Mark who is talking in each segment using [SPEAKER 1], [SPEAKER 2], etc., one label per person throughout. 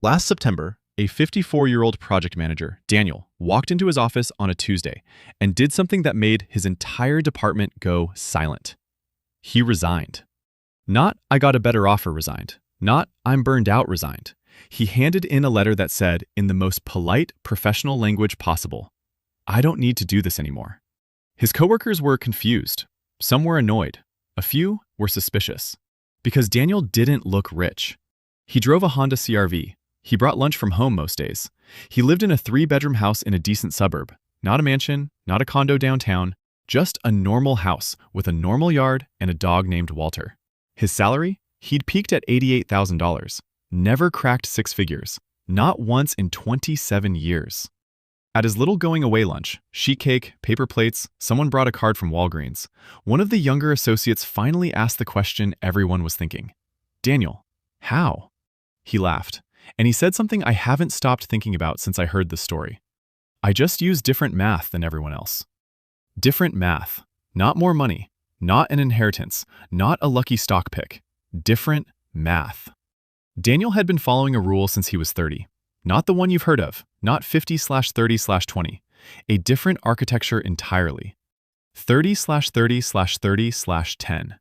[SPEAKER 1] Last September, a 54-year-old project manager, Daniel, walked into his office on a Tuesday and did something that made his entire department go silent. He resigned. Not, "I got a better offer," resigned. Not, "I'm burned out," resigned. He handed in a letter that said, in the most polite, professional language possible, "I don't need to do this anymore." His coworkers were confused. Some were annoyed. A few were suspicious. Because Daniel didn't look rich. He drove a Honda CR-V. He brought lunch from home most days. He lived in a 3-bedroom house in a decent suburb. Not a mansion, not a condo downtown, just a normal house with a normal yard and a dog named Walter. His salary? He'd peaked at $88,000. Never cracked 6 figures. Not once in 27 years. At his little going-away lunch, sheet cake, paper plates, someone brought a card from Walgreens. One of the younger associates finally asked the question everyone was thinking. "Daniel, how?" He laughed, and he said something I haven't stopped thinking about since I heard this story. "I just use different math than everyone else." Different math. Not more money. Not an inheritance. Not a lucky stock pick. Different math. Daniel had been following a rule since he was 30. Not the one you've heard of. Not 50/30/20. A different architecture entirely. 30/30/30/10.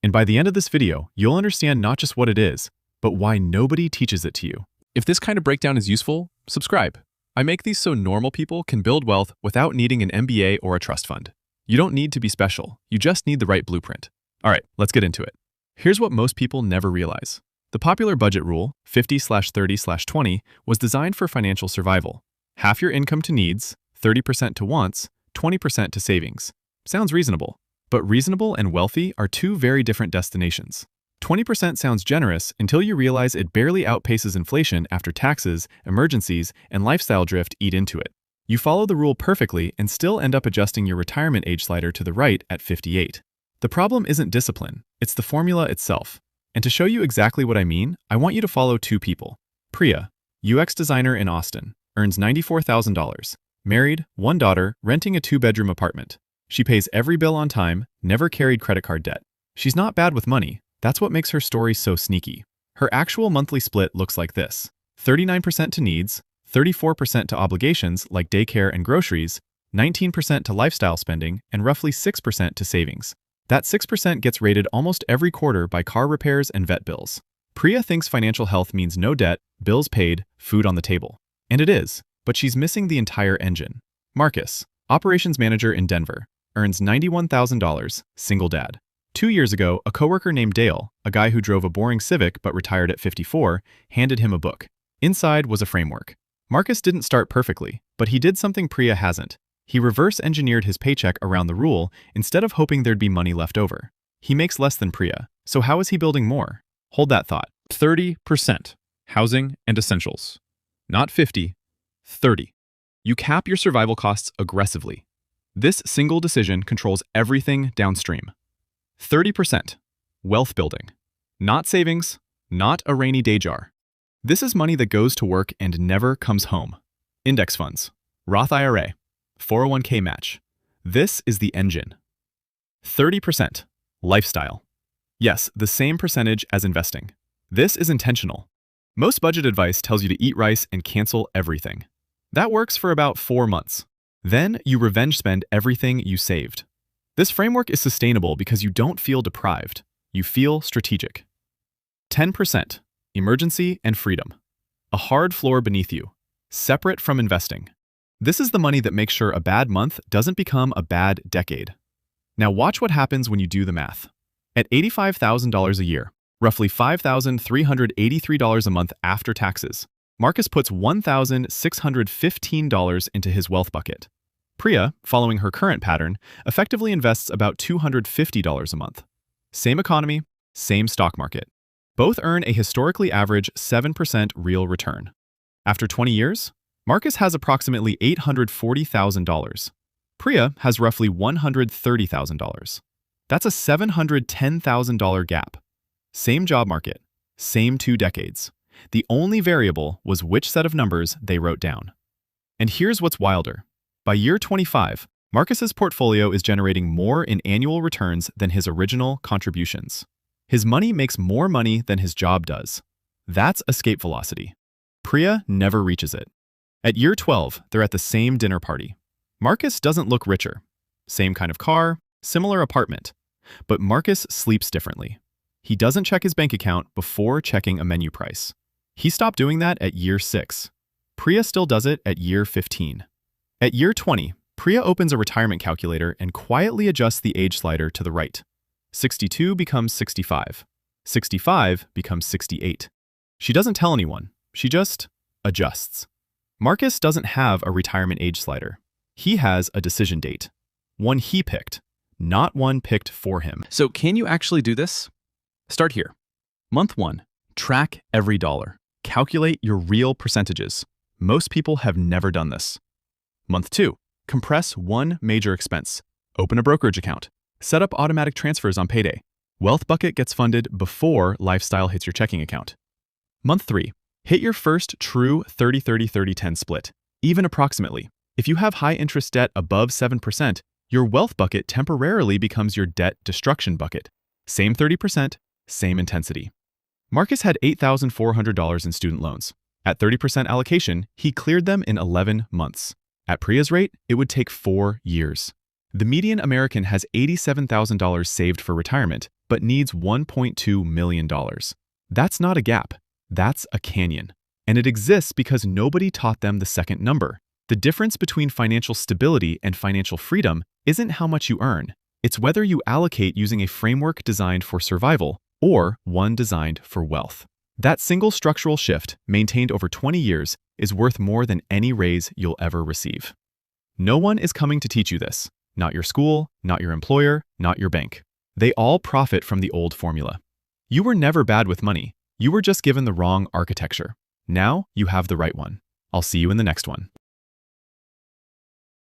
[SPEAKER 1] And by the end of this video, you'll understand not just what it is, but why nobody teaches it to you. If this kind of breakdown is useful, subscribe. I make these so normal people can build wealth without needing an MBA or a trust fund. You don't need to be special. You just need the right blueprint. All right, let's get into it. Here's what most people never realize. The popular budget rule, 50/30/20, was designed for financial survival. Half your income to needs, 30% to wants, 20% to savings. Sounds reasonable. But reasonable and wealthy are two very different destinations. 20% sounds generous until you realize it barely outpaces inflation after taxes, emergencies, and lifestyle drift eat into it. You follow the rule perfectly and still end up adjusting your retirement age slider to the right at 58. The problem isn't discipline, it's the formula itself. And to show you exactly what I mean, I want you to follow two people. Priya, UX designer in Austin, earns $94,000. Married, 1 daughter, renting a 2-bedroom apartment. She pays every bill on time, never carried credit card debt. She's not bad with money. That's what makes her story so sneaky. Her actual monthly split looks like this. 39% to needs, 34% to obligations like daycare and groceries, 19% to lifestyle spending, and roughly 6% to savings. That 6% gets rated almost every quarter by car repairs and vet bills. Priya thinks financial health means no debt, bills paid, food on the table. And it is, but she's missing the entire engine. Marcus, operations manager in Denver, earns $91,000, single dad. 2 years ago, a coworker named Dale, a guy who drove a boring Civic but retired at 54, handed him a book. Inside was a framework. Marcus didn't start perfectly, but he did something Priya hasn't. He reverse-engineered his paycheck around the rule instead of hoping there'd be money left over. He makes less than Priya, so how is he building more? Hold that thought. 30%. Housing and essentials. Not 50, 30. You cap your survival costs aggressively. This single decision controls everything downstream. 30%. Wealth building. Not savings, not a rainy day jar. This is money that goes to work and never comes home. Index funds. Roth IRA. 401k match. This is the engine. 30%. Lifestyle. Yes, the same percentage as investing. This is intentional. Most budget advice tells you to eat rice and cancel everything. That works for about 4 months. Then you revenge spend everything you saved. This framework is sustainable because you don't feel deprived. You feel strategic. 10%. Emergency and freedom. A hard floor beneath you. Separate from investing. This is the money that makes sure a bad month doesn't become a bad decade. Now watch what happens when you do the math. At $85,000 a year, roughly $5,383 a month after taxes, Marcus puts $1,615 into his wealth bucket. Priya, following her current pattern, effectively invests about $250 a month. Same economy, same stock market. Both earn a historically average 7% real return. After 20 years, Marcus has approximately $840,000. Priya has roughly $130,000. That's a $710,000 gap. Same job market, same 2 decades. The only variable was which set of numbers they wrote down. And here's what's wilder. By year 25, Marcus's portfolio is generating more in annual returns than his original contributions. His money makes more money than his job does. That's escape velocity. Priya never reaches it. At year 12, they're at the same dinner party. Marcus doesn't look richer. Same kind of car, similar apartment. But Marcus sleeps differently. He doesn't check his bank account before checking a menu price. He stopped doing that at year 6. Priya still does it at year 15. At year 20, Priya opens a retirement calculator and quietly adjusts the age slider to the right. 62 becomes 65. 65 becomes 68. She doesn't tell anyone. She just adjusts. Marcus doesn't have a retirement age slider. He has a decision date. One he picked, not one picked for him.
[SPEAKER 2] So can you actually do this? Start here. Month 1, track every dollar. Calculate your real percentages. Most people have never done this. Month 2, compress one major expense. Open a brokerage account. Set up automatic transfers on payday. Wealth Bucket gets funded before Lifestyle hits your checking account. Month 3, hit your first true 30-30-30-10 split, even approximately. If you have high interest debt above 7%, your Wealth Bucket temporarily becomes your debt destruction bucket. Same 30%, same intensity. Marcus had $8,400 in student loans. At 30% allocation, he cleared them in 11 months. At Priya's rate, it would take 4 years. The median American has $87,000 saved for retirement, but needs $1.2 million. That's not a gap. That's a canyon. And it exists because nobody taught them the second number. The difference between financial stability and financial freedom isn't how much you earn. It's whether you allocate using a framework designed for survival or one designed for wealth. That single structural shift, maintained over 20 years, is worth more than any raise you'll ever receive. No one is coming to teach you this. Not your school, not your employer, not your bank. They all profit from the old formula. You were never bad with money. You were just given the wrong architecture. Now you have the right one. I'll see you in the next one.